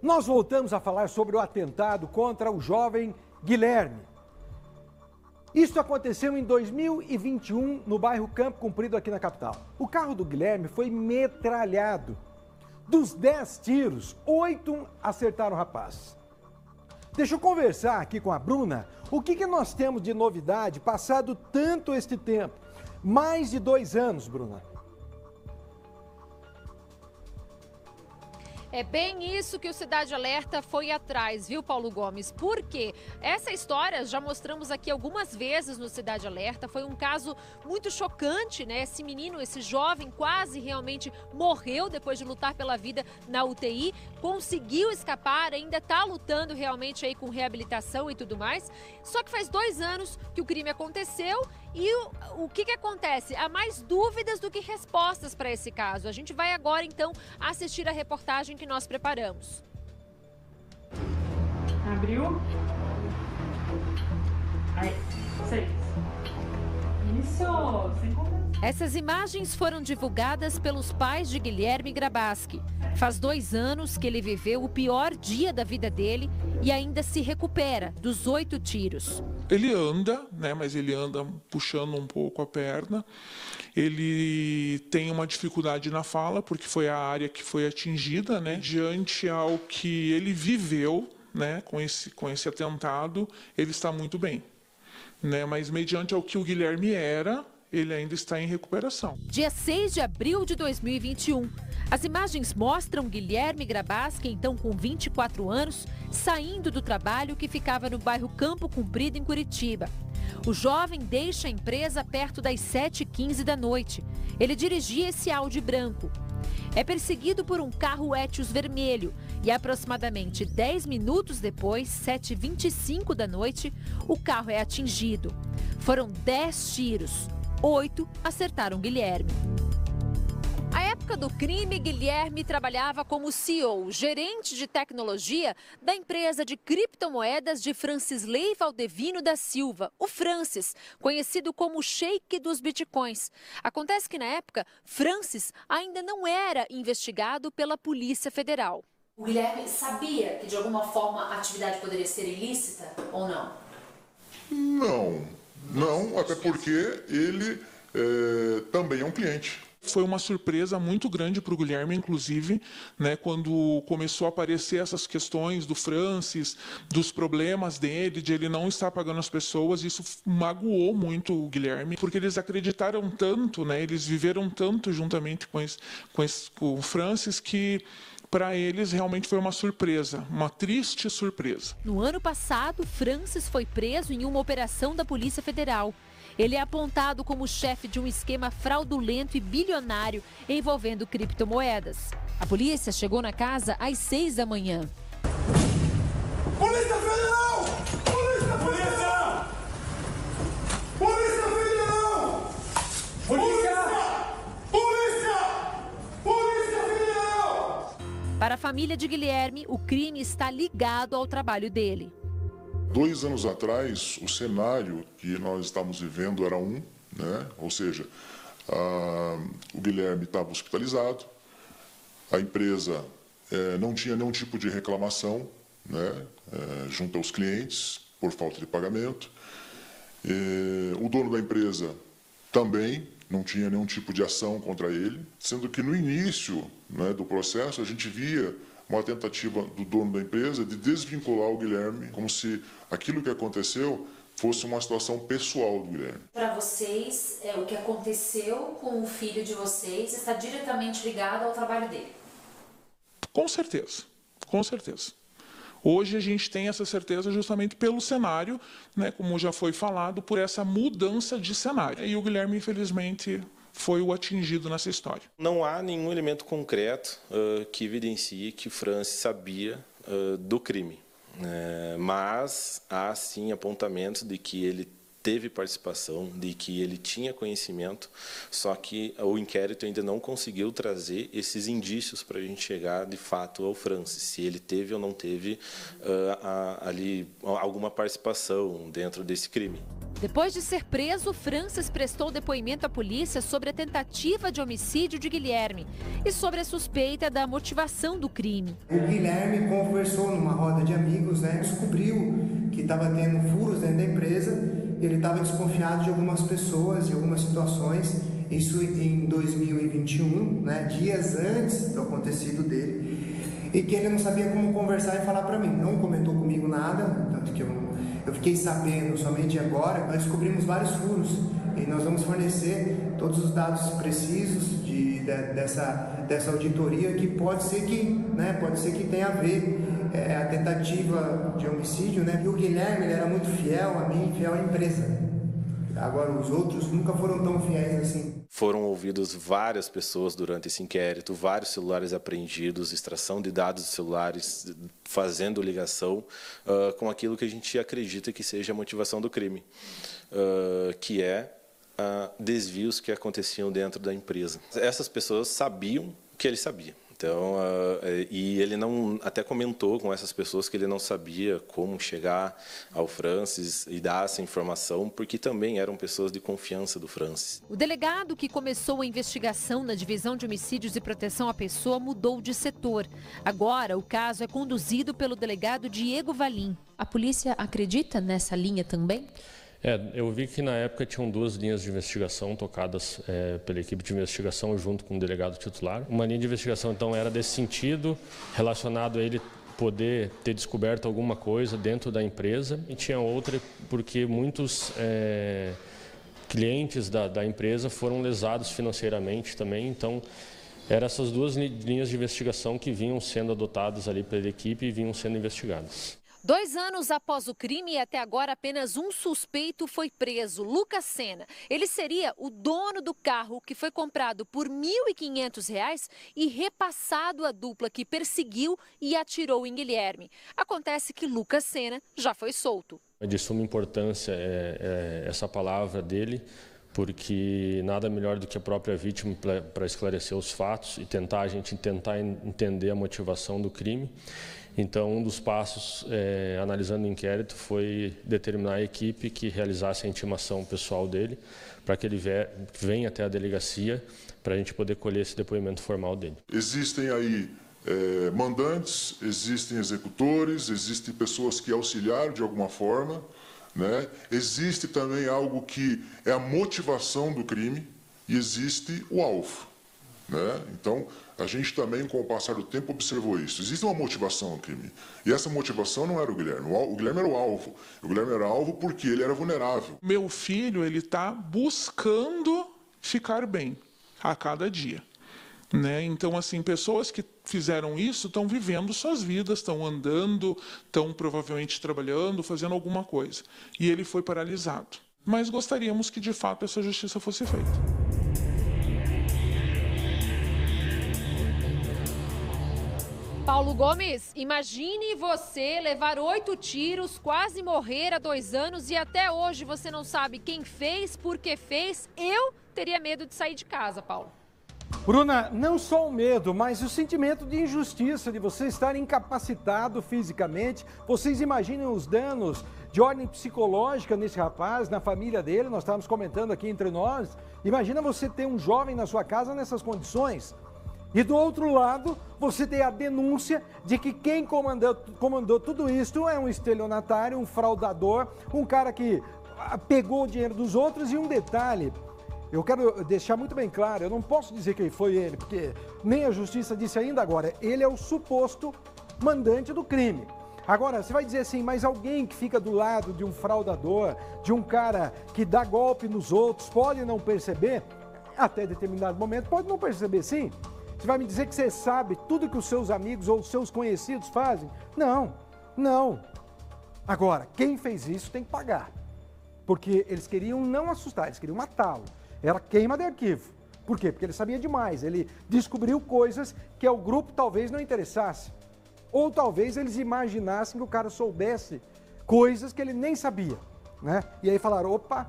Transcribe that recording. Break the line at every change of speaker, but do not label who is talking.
Nós voltamos a falar sobre o atentado contra o jovem Guilherme. Isso aconteceu em 2021 no bairro Campo Comprido, aqui na capital. O carro do Guilherme foi metralhado. Dos 10 tiros, 8 acertaram o rapaz. Deixa eu conversar aqui com a Bruna. O que nós temos de novidade passado tanto este tempo? Mais de 2 anos, Bruna.
É bem isso que o Cidade Alerta foi atrás, viu, Paulo Gomes? Porque essa história já mostramos aqui algumas vezes no Cidade Alerta. Foi um caso muito chocante, né? Esse menino, esse jovem, quase realmente morreu depois de lutar pela vida na UTI. Conseguiu escapar, ainda está lutando realmente aí com reabilitação e tudo mais. Só que faz 2 anos que o crime aconteceu. E o que acontece? Há mais dúvidas do que respostas para esse caso. A gente vai agora, então, assistir a reportagem que nós preparamos.
Abriu. Aí, 6. Isso, sem conversa.
Essas imagens foram divulgadas pelos pais de Guilherme Grabaski. Faz 2 anos que ele viveu o pior dia da vida dele e ainda se recupera dos 8 tiros.
Ele anda, né, mas ele anda puxando um pouco a perna. Ele tem uma dificuldade na fala, porque foi a área que foi atingida, né? Diante ao que ele viveu, né, com esse atentado, ele está muito bem, né? Mas mediante ao que o Guilherme era, ele ainda está em recuperação.
Dia 6 de abril de 2021. As imagens mostram Guilherme Grabaski, então com 24 anos, saindo do trabalho que ficava no bairro Campo Comprido, em Curitiba. O jovem deixa a empresa perto das 7h15 da noite. Ele dirigia esse Audi branco. É perseguido por um carro Etios vermelho e aproximadamente 10 minutos depois, 7h25 da noite, o carro é atingido. Foram 10 tiros, 8 acertaram Guilherme. À época do crime, Guilherme trabalhava como CEO, gerente de tecnologia da empresa de criptomoedas de Francisley Valdevino da Silva, o Francis, conhecido como o Sheik dos Bitcoins. Acontece que, na época, Francis ainda não era investigado pela Polícia Federal.
O Guilherme sabia que, de alguma forma, a atividade poderia ser ilícita ou não?
Não, até porque ele também é um cliente.
Foi uma surpresa muito grande para o Guilherme, inclusive, né, quando começou a aparecer essas questões do Francis, dos problemas dele, de ele não estar pagando as pessoas. Isso magoou muito o Guilherme, porque eles acreditaram tanto, né, eles viveram tanto juntamente com o Francis, que para eles realmente foi uma surpresa, uma triste surpresa.
No ano passado, Francis foi preso em uma operação da Polícia Federal. Ele é apontado como chefe de um esquema fraudulento e bilionário envolvendo criptomoedas. A polícia chegou na casa às 6 da manhã.
Polícia Federal! Polícia Federal! Polícia Federal! Polícia! Polícia! Polícia Federal!
Para a família de Guilherme, o crime está ligado ao trabalho dele.
2 anos atrás, o cenário que nós estamos vivendo era né? Ou seja, o Guilherme estava hospitalizado, a empresa não tinha nenhum tipo de reclamação, né? Junto aos clientes por falta de pagamento. O dono da empresa também não tinha nenhum tipo de ação contra ele, sendo que no início, né, do processo a gente via uma tentativa do dono da empresa de desvincular o Guilherme, como se aquilo que aconteceu fosse uma situação pessoal do Guilherme.
Para vocês, o que aconteceu com o filho de vocês está diretamente ligado ao trabalho dele?
Com certeza, com certeza. Hoje a gente tem essa certeza justamente pelo cenário, né, como já foi falado, por essa mudança de cenário. E o Guilherme, infelizmente, foi o atingido nessa história.
Não há nenhum elemento concreto que evidencie que Francis sabia do crime, mas há sim apontamentos de que ele teve participação, de que ele tinha conhecimento, só que o inquérito ainda não conseguiu trazer esses indícios para a gente chegar, de fato, ao Francis, se ele teve ou não teve ali alguma participação dentro desse crime.
Depois de ser preso, Francis prestou depoimento à polícia sobre a tentativa de homicídio de Guilherme e sobre a suspeita da motivação do crime.
O Guilherme conversou numa roda de amigos, descobriu que estava tendo furos dentro da empresa, ele estava desconfiado de algumas pessoas, de algumas situações, isso em 2021, dias antes do acontecido dele, e que ele não sabia como conversar e falar para mim. Não comentou comigo nada, tanto que eu fiquei sabendo somente agora. Nós descobrimos vários furos e nós vamos fornecer todos os dados precisos dessa auditoria, que pode ser que tenha a ver a tentativa de homicídio, E o Guilherme, ele era muito fiel a mim, fiel à empresa. Agora, os outros nunca foram tão fiéis assim.
Foram ouvidos várias pessoas durante esse inquérito, vários celulares apreendidos, extração de dados de celulares, fazendo ligação com aquilo que a gente acredita que seja a motivação do crime, que é desvios que aconteciam dentro da empresa. Essas pessoas sabiam que ele sabia. Então, e ele não até comentou com essas pessoas que ele não sabia como chegar ao Francis e dar essa informação, porque também eram pessoas de confiança do Francis.
O delegado que começou a investigação na Divisão de Homicídios e Proteção à Pessoa mudou de setor. Agora, o caso é conduzido pelo delegado Diego Valim.
A polícia acredita nessa linha também?
Eu vi que na época tinham 2 linhas de investigação tocadas pela equipe de investigação junto com o delegado titular. Uma linha de investigação, então, era desse sentido, relacionado a ele poder ter descoberto alguma coisa dentro da empresa, e tinha outra porque muitos clientes da empresa foram lesados financeiramente também. Então, eram essas 2 linhas de investigação que vinham sendo adotadas ali pela equipe e vinham sendo investigadas.
2 anos após o crime e até agora apenas um suspeito foi preso, Lucas Sena. Ele seria o dono do carro que foi comprado por R$ 1.500 e repassado à dupla que perseguiu e atirou em Guilherme. Acontece que Lucas Sena já foi solto.
É de suma importância essa palavra dele, porque nada melhor do que a própria vítima para esclarecer os fatos e a gente tentar entender a motivação do crime. Então, um dos passos, analisando o inquérito, foi determinar a equipe que realizasse a intimação pessoal dele, para que ele venha até a delegacia, para a gente poder colher esse depoimento formal dele.
Existem aí mandantes, existem executores, existem pessoas que auxiliaram de alguma forma, Existe também algo que é a motivação do crime e existe o alvo. Então, a gente também, com o passar do tempo, observou isso. Existe uma motivação no crime. E essa motivação não era o Guilherme. O Guilherme era o alvo. O Guilherme era alvo porque ele era vulnerável.
Meu filho, ele está buscando ficar bem a cada dia. Então, assim, pessoas que fizeram isso estão vivendo suas vidas, estão andando, estão provavelmente trabalhando, fazendo alguma coisa. E ele foi paralisado. Mas gostaríamos que, de fato, essa justiça fosse feita.
Paulo Gomes, imagine você levar 8 tiros, quase morrer há 2 anos e até hoje você não sabe quem fez, por que fez. Eu teria medo de sair de casa, Paulo.
Bruna, não só o medo, mas o sentimento de injustiça, de você estar incapacitado fisicamente. Vocês imaginem os danos de ordem psicológica nesse rapaz, na família dele, nós estávamos comentando aqui entre nós. Imagina você ter um jovem na sua casa nessas condições. E do outro lado, você tem a denúncia de que quem comandou tudo isso é um estelionatário, um fraudador, um cara que pegou o dinheiro dos outros. E um detalhe, eu quero deixar muito bem claro, eu não posso dizer quem foi ele, porque nem a justiça disse ainda agora, ele é o suposto mandante do crime. Agora, você vai dizer assim, mas alguém que fica do lado de um fraudador, de um cara que dá golpe nos outros, pode não perceber? Até determinado momento, pode não perceber, sim. Você vai me dizer que você sabe tudo que os seus amigos ou os seus conhecidos fazem? Não. Agora, quem fez isso tem que pagar. Porque eles queriam não assustar, eles queriam matá-lo. Era queima de arquivo. Por quê? Porque ele sabia demais. Ele descobriu coisas que ao grupo talvez não interessasse. Ou talvez eles imaginassem que o cara soubesse coisas que ele nem sabia. né? E aí falaram, opa,